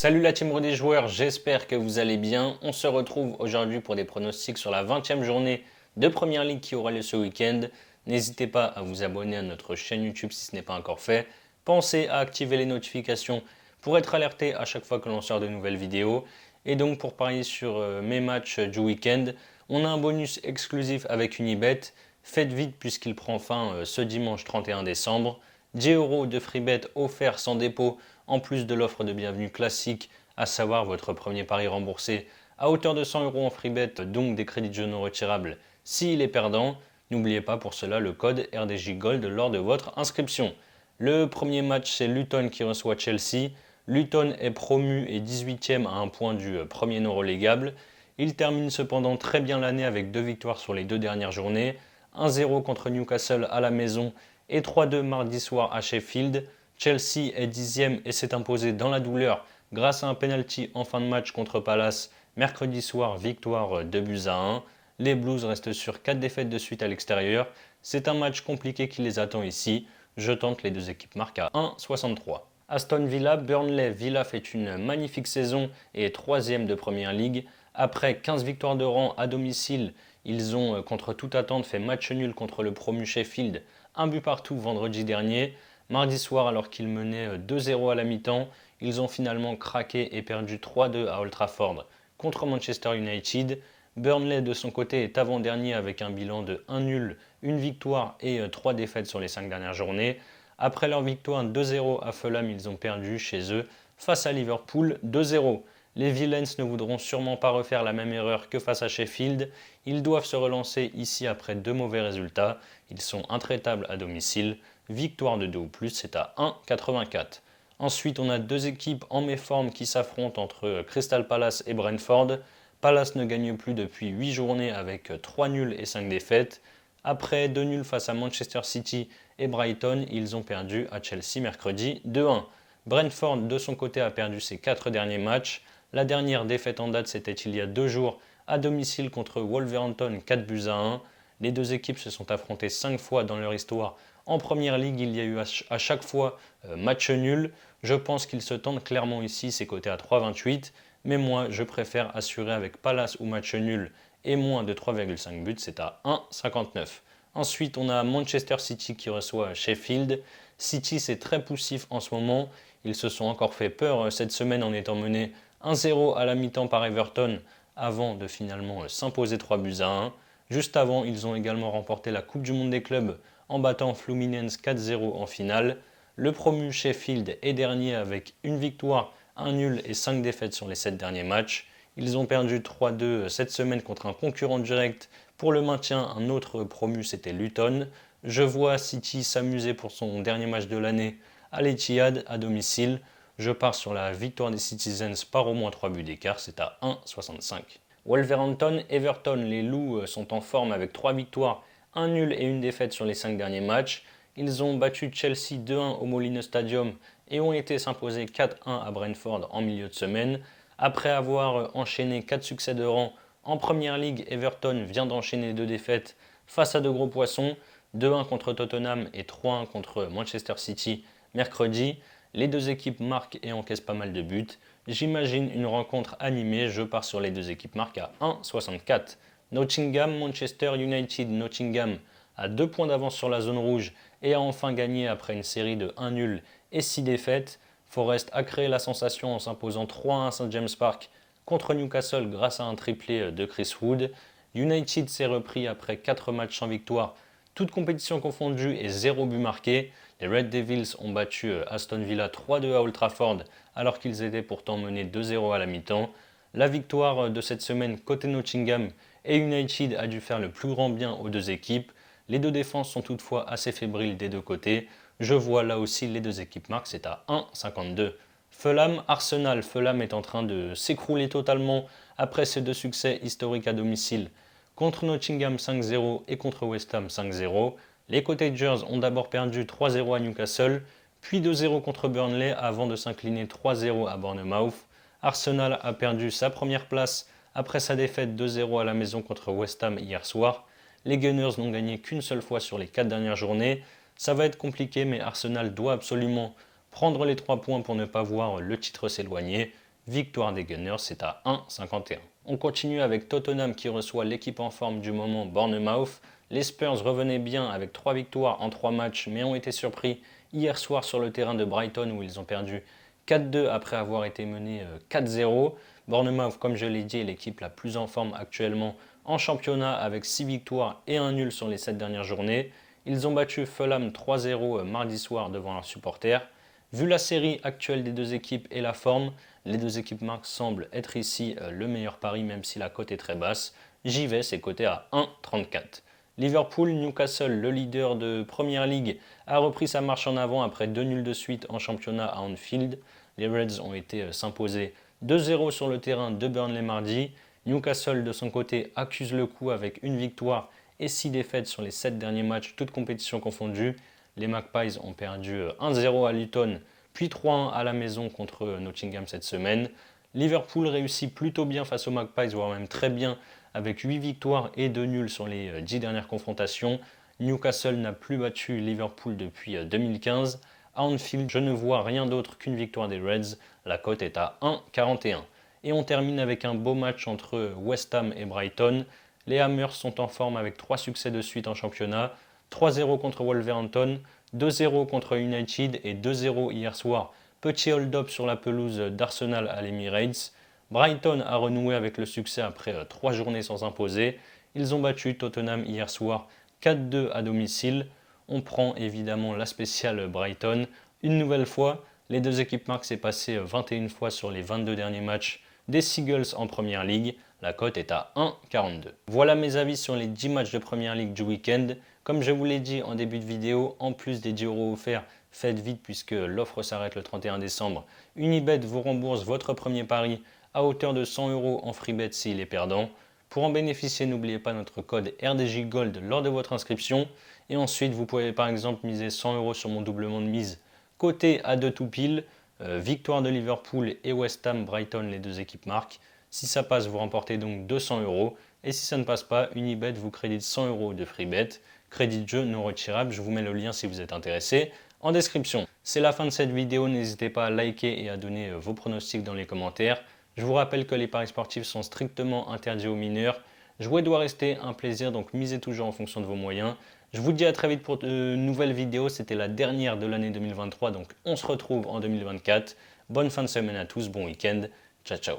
Salut la team des joueurs, j'espère que vous allez bien. On se retrouve aujourd'hui pour des pronostics sur la 20e journée de Première Ligue qui aura lieu ce week-end. N'hésitez pas à vous abonner à notre chaîne YouTube si ce n'est pas encore fait. Pensez à activer les notifications pour être alerté à chaque fois que l'on sort de nouvelles vidéos. Et donc pour parier sur mes matchs du week-end, on a un bonus exclusif avec Unibet. Faites vite puisqu'il prend fin ce dimanche 31 décembre. 10 € de free bet offerts sans dépôt en plus de l'offre de bienvenue classique, à savoir votre premier pari remboursé à hauteur de 100 € en free bet, donc des crédits de jeu non retirables s'il est perdant. N'oubliez pas pour cela le code RDJ Gold lors de votre inscription. Le premier match, c'est Luton qui reçoit Chelsea. Luton est promu et 18e à un point du premier non relégable. Il termine cependant très bien l'année avec 2 victoires sur les 2 dernières journées. 1-0 contre Newcastle à la maison et 3-2 mardi soir à Sheffield. Chelsea est 10e et s'est imposé dans la douleur grâce à un penalty en fin de match contre Palace. Mercredi soir, victoire 2-1. Les Blues restent sur 4 défaites de suite à l'extérieur. C'est un match compliqué qui les attend ici. Je tente les deux équipes marquent à 1,63. Aston Villa, Burnley. Villa fait une magnifique saison et est 3e de Première Ligue. Après 15 victoires de rang à domicile, ils ont contre toute attente fait match nul contre le promu Sheffield, un but partout vendredi dernier. Mardi soir, alors qu'ils menaient 2-0 à la mi-temps, ils ont finalement craqué et perdu 3-2 à Old Trafford contre Manchester United. Burnley de son côté est avant-dernier avec un bilan de 1 nul, 1 victoire et 3 défaites sur les 5 dernières journées. Après leur victoire 2-0 à Fulham, ils ont perdu chez eux face à Liverpool 2-0. Les Villains ne voudront sûrement pas refaire la même erreur que face à Sheffield. Ils doivent se relancer ici après 2 mauvais résultats. Ils sont intraitables à domicile. Victoire de 2 ou plus, c'est à 1,84. Ensuite, on a 2 équipes en méforme qui s'affrontent entre Crystal Palace et Brentford. Palace ne gagne plus depuis 8 journées avec 3 nuls et 5 défaites. Après 2 nuls face à Manchester City et Brighton, ils ont perdu à Chelsea mercredi 2-1. Brentford de son côté a perdu ses 4 derniers matchs. La dernière défaite en date, c'était il y a 2 jours à domicile contre Wolverhampton 4-1. Les deux équipes se sont affrontées 5 fois dans leur histoire. En Première Ligue, il y a eu à chaque fois match nul. Je pense qu'ils se tentent clairement ici, c'est coté à 3,28. Mais moi, je préfère assurer avec Palace ou match nul et moins de 3,5 buts, c'est à 1,59. Ensuite, on a Manchester City qui reçoit Sheffield. City, c'est très poussif en ce moment. Ils se sont encore fait peur cette semaine en étant menés 1-0 à la mi-temps par Everton avant de finalement s'imposer 3-1. Juste avant, ils ont également remporté la Coupe du Monde des clubs en battant Fluminense 4-0 en finale. Le promu Sheffield est dernier avec une victoire, un nul et 5 défaites sur les 7 derniers matchs. Ils ont perdu 3-2 cette semaine contre un concurrent direct pour le maintien. Un autre promu, c'était Luton. Je vois City s'amuser pour son dernier match de l'année à l'Etihad à domicile. Je pars sur la victoire des Citizens par au moins 3 buts d'écart, c'est à 1,65. Wolverhampton, Everton, les Loups sont en forme avec 3 victoires, 1 nul et 1 défaite sur les 5 derniers matchs. Ils ont battu Chelsea 2-1 au Molineux Stadium et ont été s'imposer 4-1 à Brentford en milieu de semaine. Après avoir enchaîné 4 succès de rang en Première Ligue, Everton vient d'enchaîner 2 défaites face à de gros poissons, 2-1 contre Tottenham et 3-1 contre Manchester City mercredi. Les deux équipes marquent et encaissent pas mal de buts. J'imagine une rencontre animée, je pars sur les deux équipes marquent à 1,64. Nottingham, Manchester United. Nottingham a 2 points d'avance sur la zone rouge et a enfin gagné après une série de 1 nul et 6 défaites. Forest a créé la sensation en s'imposant 3-1 à St James Park contre Newcastle grâce à un triplé de Chris Wood. United s'est repris après 4 matchs sans victoire, toutes compétitions confondues et 0 but marqué. Les Red Devils ont battu Aston Villa 3-2 à Old Trafford alors qu'ils étaient pourtant menés 2-0 à la mi-temps. La victoire de cette semaine côté Nottingham et United a dû faire le plus grand bien aux deux équipes. Les deux défenses sont toutefois assez fébriles des deux côtés. Je vois là aussi les deux équipes marquent, c'est à 1,52. Fulham, Arsenal. Fulham est en train de s'écrouler totalement après ses 2 succès historiques à domicile contre Nottingham 5-0 et contre West Ham 5-0. Les Cottagers ont d'abord perdu 3-0 à Newcastle, puis 2-0 contre Burnley avant de s'incliner 3-0 à Bournemouth. Arsenal a perdu sa première place après sa défaite 2-0 à la maison contre West Ham hier soir. Les Gunners n'ont gagné qu'une seule fois sur les 4 dernières journées. Ça va être compliqué, mais Arsenal doit absolument prendre les 3 points pour ne pas voir le titre s'éloigner. Victoire des Gunners, c'est à 1,51. On continue avec Tottenham qui reçoit l'équipe en forme du moment, Bournemouth. Les Spurs revenaient bien avec 3 victoires en 3 matchs, mais ont été surpris hier soir sur le terrain de Brighton où ils ont perdu 4-2 après avoir été menés 4-0. Bournemouth, comme je l'ai dit, est l'équipe la plus en forme actuellement en championnat avec 6 victoires et un nul sur les 7 dernières journées. Ils ont battu Fulham 3-0 mardi soir devant leurs supporters. Vu la série actuelle des deux équipes et la forme, les deux équipes marques semblent être ici le meilleur pari même si la cote est très basse. J'y vais, c'est coté à 1,34. Liverpool, Newcastle, le leader de Premier League, a repris sa marche en avant après 2 nuls de suite en championnat à Anfield. Les Reds ont été s'imposer 2-0 sur le terrain de Burnley mardi. Newcastle de son côté accuse le coup avec une victoire et 6 défaites sur les 7 derniers matchs, toutes compétitions confondues. Les Magpies ont perdu 1-0 à Luton, puis 3-1 à la maison contre Nottingham cette semaine. Liverpool réussit plutôt bien face aux Magpies, voire même très bien, avec 8 victoires et 2 nuls sur les 10 dernières confrontations. Newcastle n'a plus battu Liverpool depuis 2015. À Anfield, je ne vois rien d'autre qu'une victoire des Reds. La cote est à 1,41. Et on termine avec un beau match entre West Ham et Brighton. Les Hammers sont en forme avec 3 succès de suite en championnat. 3-0 contre Wolverhampton, 2-0 contre United et 2-0 hier soir. Petit hold-up sur la pelouse d'Arsenal à l'Emirates. Brighton a renoué avec le succès après 3 journées sans imposer. Ils ont battu Tottenham hier soir 4-2 à domicile. On prend évidemment la spéciale Brighton. Une nouvelle fois, les deux équipes marquent s'est passé 21 fois sur les 22 derniers matchs des Seagulls en Première Ligue. La cote est à 1,42. Voilà mes avis sur les 10 matchs de Première Ligue du week-end. Comme je vous l'ai dit en début de vidéo, en plus des 10 € offerts, faites vite puisque l'offre s'arrête le 31 décembre. Unibet vous rembourse votre premier pari à hauteur de 100 € en free bet s'il est perdant. Pour en bénéficier, n'oubliez pas notre code RDJ Gold lors de votre inscription. Et ensuite, vous pouvez par exemple miser 100 € sur mon doublement de mise côté à 2 tout pile. Victoire de Liverpool et West Ham, Brighton, les deux équipes marquent. Si ça passe, vous remportez donc 200 €. Et si ça ne passe pas, Unibet vous crédite 100 € de free bet. Crédit de jeu non retirable, je vous mets le lien si vous êtes intéressé en description. C'est la fin de cette vidéo, n'hésitez pas à liker et à donner vos pronostics dans les commentaires. Je vous rappelle que les paris sportifs sont strictement interdits aux mineurs. Jouer doit rester un plaisir, donc misez toujours en fonction de vos moyens. Je vous dis à très vite pour de nouvelles vidéos, c'était la dernière de l'année 2023, donc on se retrouve en 2024. Bonne fin de semaine à tous, bon week-end, ciao ciao.